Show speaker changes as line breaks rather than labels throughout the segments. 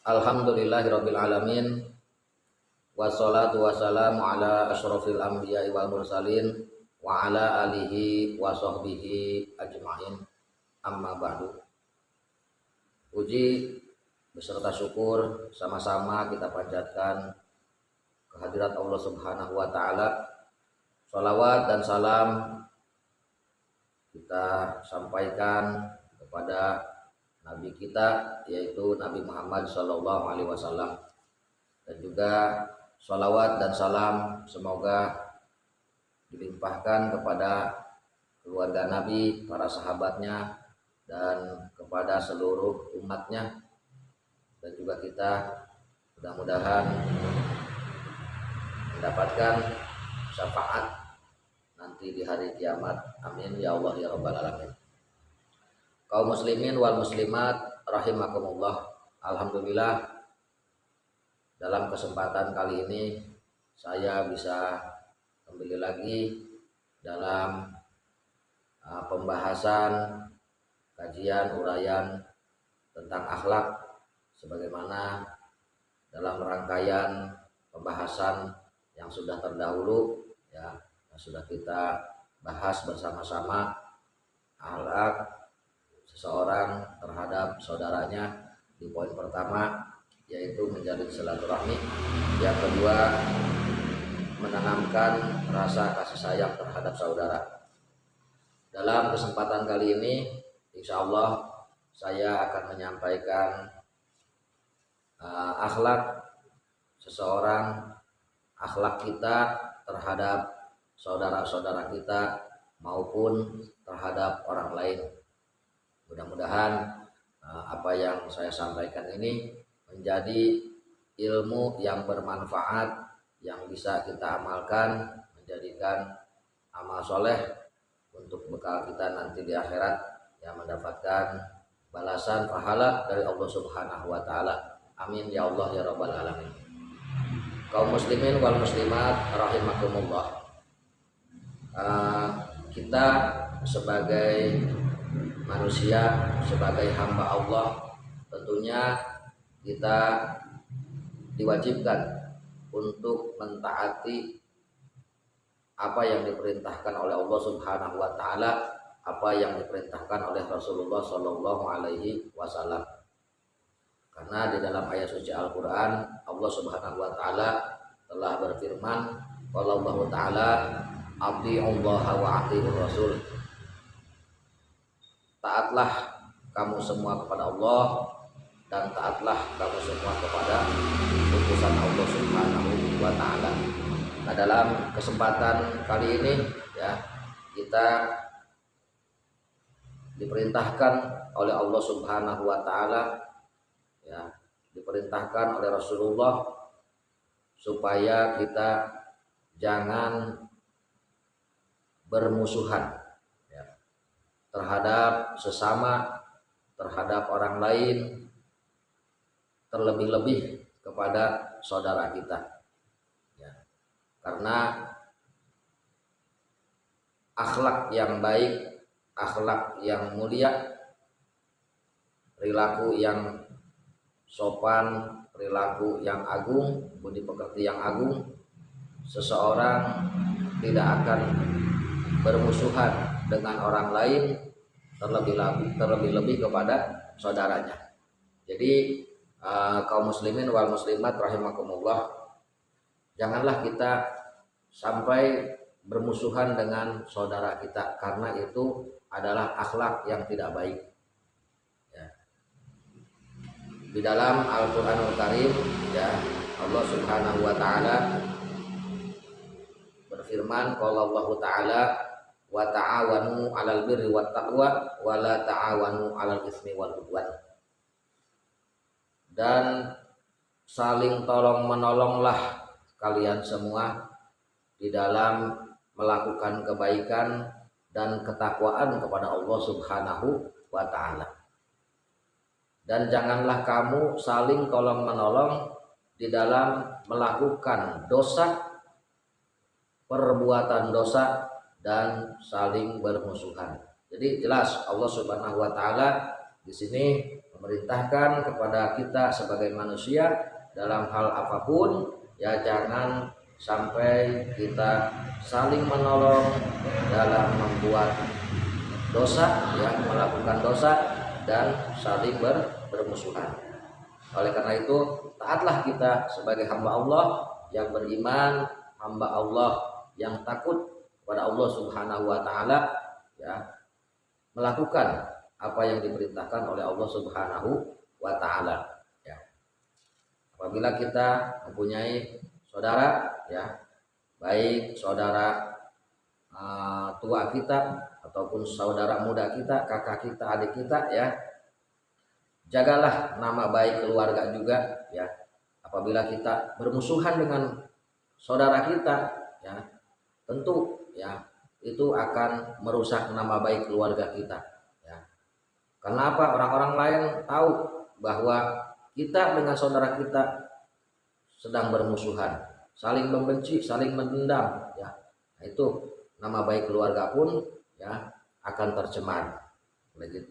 Alhamdulillahirabbil alamin wassalatu wassalamu ala asyrofil anbiya'i wal mursalin wa ala alihi wa sahbihi ajmain amma ba'du. Puji beserta syukur sama-sama kita panjatkan kehadirat Allah Subhanahu wa taala. Shalawat dan salam kita sampaikan kepada Nabi kita, yaitu Nabi Muhammad Shallallahu Alaihi Wasallam, dan juga sholawat dan salam semoga dilimpahkan kepada keluarga Nabi, para sahabatnya, dan kepada seluruh umatnya, dan juga kita mudah-mudahan mendapatkan syafaat nanti di hari kiamat. Amin ya Allah ya Rabbal alamin. Kaum muslimin wal muslimat rahimakumullah. Alhamdulillah, dalam kesempatan kali ini saya bisa kembali lagi dalam pembahasan kajian uraian tentang akhlak, sebagaimana dalam rangkaian pembahasan yang sudah terdahulu ya, yang sudah kita bahas bersama-sama akhlak seseorang terhadap saudaranya di poin pertama, yaitu menjalin silaturahmi. Yang kedua, menanamkan rasa kasih sayang terhadap saudara. Dalam kesempatan kali ini insya Allah saya akan menyampaikan akhlak seseorang, akhlak kita terhadap saudara-saudara kita maupun terhadap orang lain. Mudah-mudahan apa yang saya sampaikan ini menjadi ilmu yang bermanfaat, yang bisa kita amalkan, menjadikan amal soleh untuk bekal kita nanti di akhirat, yang mendapatkan balasan pahala dari Allah Subhanahu wa taala. Amin ya Allah ya Rabbal alamin. Kaum muslimin wal muslimat rahimakumullah. Kita sebagai manusia, sebagai hamba Allah, tentunya kita diwajibkan untuk mentaati apa yang diperintahkan oleh Allah Subhanahu wa taala, apa yang diperintahkan oleh Rasulullah Shallallahu alaihi wasallam. Karena di dalam ayat suci Al-Qur'an Allah Subhanahu wa taala telah berfirman, qala Allah taala athi'ullaha wa athi'ur rasul. Taatlah kamu semua kepada Allah dan taatlah kamu semua kepada utusan Allah Subhanahu wa taala. Nah, dalam kesempatan kali ini ya, kita diperintahkan oleh Allah Subhanahu wa taala, ya, diperintahkan oleh Rasulullah supaya kita jangan bermusuhan terhadap sesama, terhadap orang lain, terlebih-lebih kepada saudara kita ya. Karena akhlak yang baik, akhlak yang mulia, perilaku yang sopan, perilaku yang agung, budi pekerti yang agung, seseorang tidak akan bermusuhan dengan orang lain, terlebih-lebih kepada saudaranya. Jadi kaum muslimin wal muslimat rahimakumullah, janganlah kita sampai bermusuhan dengan saudara kita, karena itu adalah akhlak yang tidak baik ya. Di dalam Al-Qur'anul Karim ya, Allah Subhanahu wa taala berfirman, qala Allah taala wa ta'awanu 'alal birri wat taqwa wa la ta'awanu 'alal itsmi wal 'udwan. Dan saling tolong menolonglah kalian semua di dalam melakukan kebaikan dan ketakwaan kepada Allah Subhanahu wa taala. Dan janganlah kamu saling tolong menolong di dalam melakukan dosa, perbuatan dosa, dan saling bermusuhan. Jadi jelas Allah Subhanahu wa taala di sini memerintahkan kepada kita sebagai manusia dalam hal apapun, ya jangan sampai kita saling menolong dalam membuat dosa, ya melakukan dosa dan saling bermusuhan. Oleh karena itu, taatlah kita sebagai hamba Allah yang beriman, hamba Allah yang takut kepada Allah Subhanahu wa taala, ya, melakukan apa yang diperintahkan oleh Allah Subhanahu wa taala, ya. Apabila kita mempunyai saudara, ya, baik saudara tua kita ataupun saudara muda kita, kakak kita, adik kita, ya, jagalah nama baik keluarga juga, ya. Apabila kita bermusuhan dengan saudara kita, ya, tentu, ya, itu akan merusak nama baik keluarga kita, ya. Karena apa? Orang-orang lain tahu bahwa kita dengan saudara kita sedang bermusuhan, saling membenci, saling mendendam, ya. Nah, itu nama baik keluarga pun, ya, akan tercemar.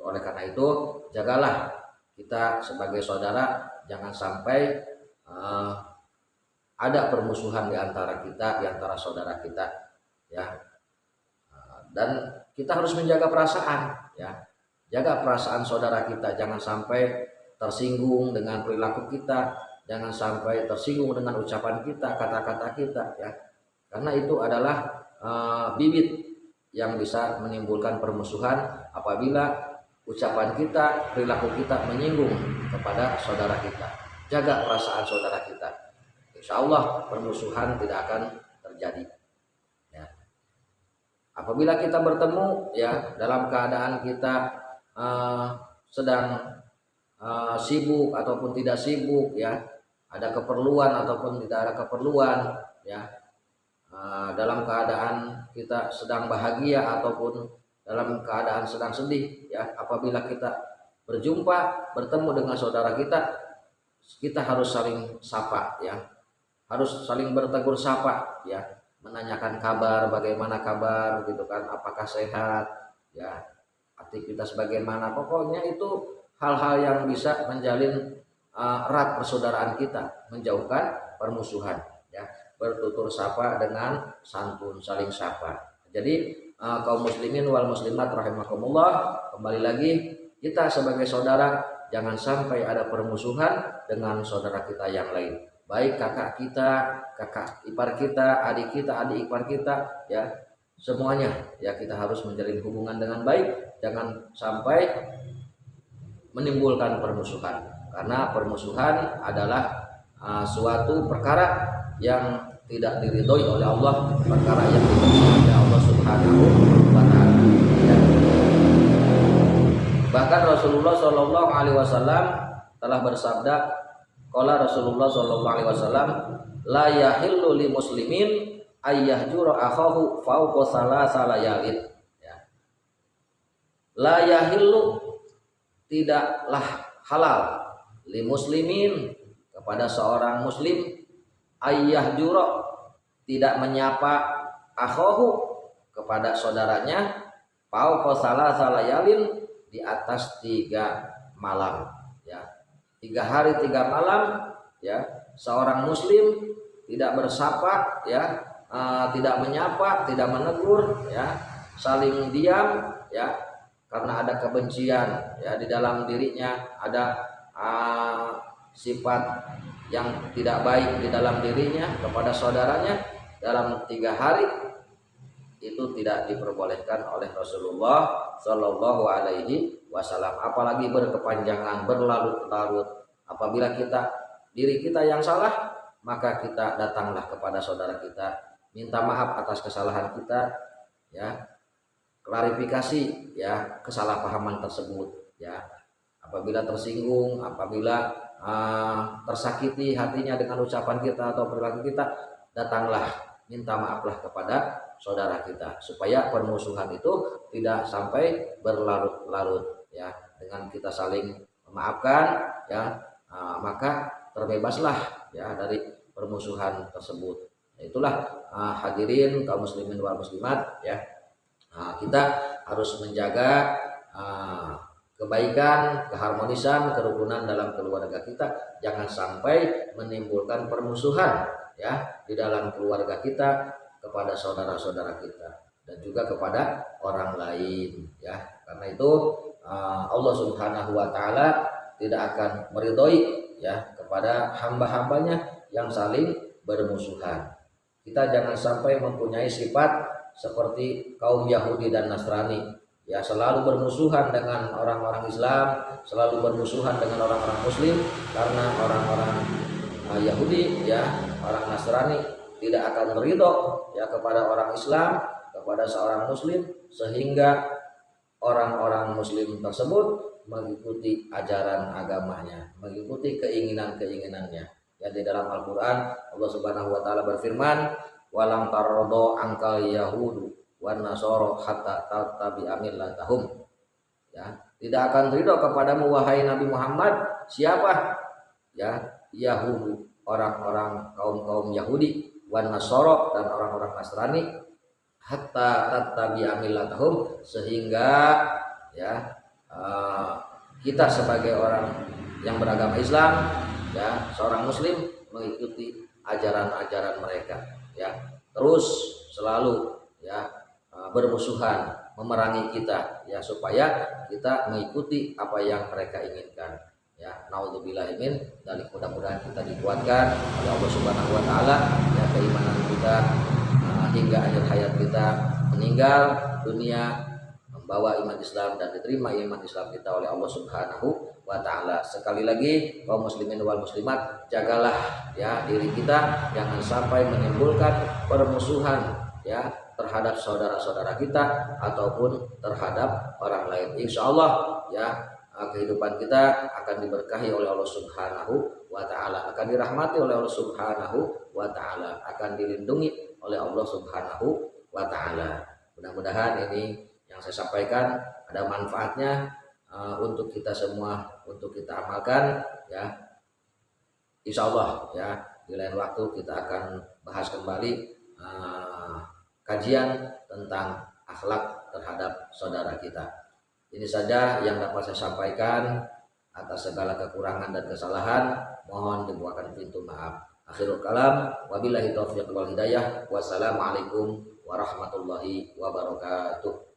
Oleh karena itu, jagalah kita sebagai saudara, jangan sampai ada permusuhan di antara kita, di antara saudara kita, ya. Dan kita harus menjaga perasaan, ya. Jaga perasaan saudara kita, jangan sampai tersinggung dengan perilaku kita, jangan sampai tersinggung dengan ucapan kita, kata-kata kita, ya. Karena itu adalah bibit yang bisa menimbulkan permusuhan apabila ucapan kita, perilaku kita menyinggung kepada saudara kita. Jaga perasaan saudara kita, insya Allah permusuhan tidak akan terjadi, ya. Apabila kita bertemu, ya, dalam keadaan kita sedang sibuk ataupun tidak sibuk, ya, ada keperluan ataupun tidak ada keperluan, ya, dalam keadaan kita sedang bahagia ataupun dalam keadaan sedang sedih, ya, apabila kita bertemu dengan saudara kita, kita harus saling sapa, ya, harus saling bertegur sapa, ya, menanyakan kabar, bagaimana kabar, gitu kan, apakah sehat, ya, aktivitas bagaimana, pokoknya itu hal-hal yang bisa menjalin erat persaudaraan kita, menjauhkan permusuhan, ya. Bertutur sapa dengan santun, saling sapa. Jadi kaum muslimin wal muslimat rahimakumullah, kembali lagi kita sebagai saudara jangan sampai ada permusuhan dengan saudara kita yang lain, baik kakak kita, kakak ipar kita, adik kita, adik ipar kita, ya, semuanya, ya, kita harus menjalin hubungan dengan baik, jangan sampai menimbulkan permusuhan, karena permusuhan adalah suatu perkara yang tidak diridhoi oleh Allah, perkara yang dibenci oleh Allah Subhanahu wa taala, ya. Bahkan Rasulullah Shallallahu alaihi wasallam telah bersabda, qala Rasulullah Shallallahu alaihi wasallam, la yahillu li muslimin ayyahjura akhahu fawqa salasa layalin, ya. La yahillu, tidaklah halal, li muslimin, kepada seorang muslim, ayyahjura, tidak menyapa, akhahu, kepada saudaranya, fawqa salasa layalin, di atas 3 malam, ya. 3 hari 3 malam, ya, seorang muslim tidak bersapa, ya, tidak menyapa, tidak menegur, ya, saling diam, ya, karena ada kebencian, ya, di dalam dirinya ada sifat yang tidak baik di dalam dirinya kepada saudaranya, dalam 3 hari itu tidak diperbolehkan oleh Rasulullah Shallallahu alaihi wasallam, apalagi berkepanjangan, berlarut-larut. Apabila diri kita yang salah, maka kita datanglah kepada saudara kita, minta maaf atas kesalahan kita, ya, klarifikasi, ya, kesalahpahaman tersebut, ya. Apabila tersinggung, apabila tersakiti hatinya dengan ucapan kita atau perilaku kita, datanglah, minta maaflah kepada saudara kita, supaya permusuhan itu tidak sampai berlarut-larut, ya. Dengan kita saling memaafkan, ya, maka terbebaslah, ya, dari permusuhan tersebut. Itulah hadirin kaum muslimin wal muslimat, ya. Kita harus menjaga kebaikan, keharmonisan, kerukunan dalam keluarga kita. Jangan sampai menimbulkan permusuhan ya di dalam keluarga kita kepada saudara-saudara kita dan juga kepada orang lain ya. Karena itu Allah Subhanahu wa taala tidak akan meridhoi ya kepada hamba-hambanya yang saling bermusuhan. Kita jangan sampai mempunyai sifat seperti kaum Yahudi dan Nasrani ya, selalu bermusuhan dengan orang-orang Islam, selalu bermusuhan dengan orang-orang Muslim, karena orang-orang Yahudi ya, orang Nasrani tidak akan meridho ya kepada orang Islam, kepada seorang Muslim, sehingga orang-orang Muslim tersebut mengikuti ajaran agamanya, mengikuti keinginan-keinginannya. Ya, di dalam Al-Qur'an Allah Subhanahu wa taala berfirman, "Walam tardo angkal yahudu wan nasoro hatta tattabi'a millatahum." Ya, tidak akan ridho kepadamu wahai Nabi Muhammad siapa? Ya, Yahudi, orang-orang kaum Yahudi, wan nasoro, dan orang-orang Nasrani, hatta tattabi'a millatahum, sehingga ya kita sebagai orang yang beragama Islam ya, seorang muslim mengikuti ajaran-ajaran mereka ya, terus selalu ya bermusuhan, memerangi kita ya, supaya kita mengikuti apa yang mereka inginkan ya. Naudzubillah min dzalik. Mudah-mudahan kita dikuatkan oleh Allah Subhanahu wa taala ya, keimanan kita hingga akhir hayat kita, meninggal dunia membawa iman Islam dan diterima iman Islam kita oleh Allah Subhanahu wa taala. Sekali lagi, kaum muslimin wal muslimat, jagalah ya diri kita, jangan sampai menimbulkan permusuhan ya terhadap saudara-saudara kita ataupun terhadap orang lain. Insyaallah ya kehidupan kita akan diberkahi oleh Allah Subhanahu wa taala, akan dirahmati oleh Allah Subhanahu wa taala, akan dilindungi oleh Allah Subhanahu wa taala. Mudah-mudahan ini yang saya sampaikan ada manfaatnya untuk kita semua, untuk kita amalkan ya. Insyaallah ya, di lain waktu kita akan bahas kembali kajian tentang akhlak terhadap saudara kita. Ini saja yang dapat saya sampaikan. Atas segala kekurangan dan kesalahan mohon dibukakan pintu maaf. Akhirul kalam, wabillahi taufiq wal hidayah. Wassalamualaikum warahmatullahi wabarakatuh.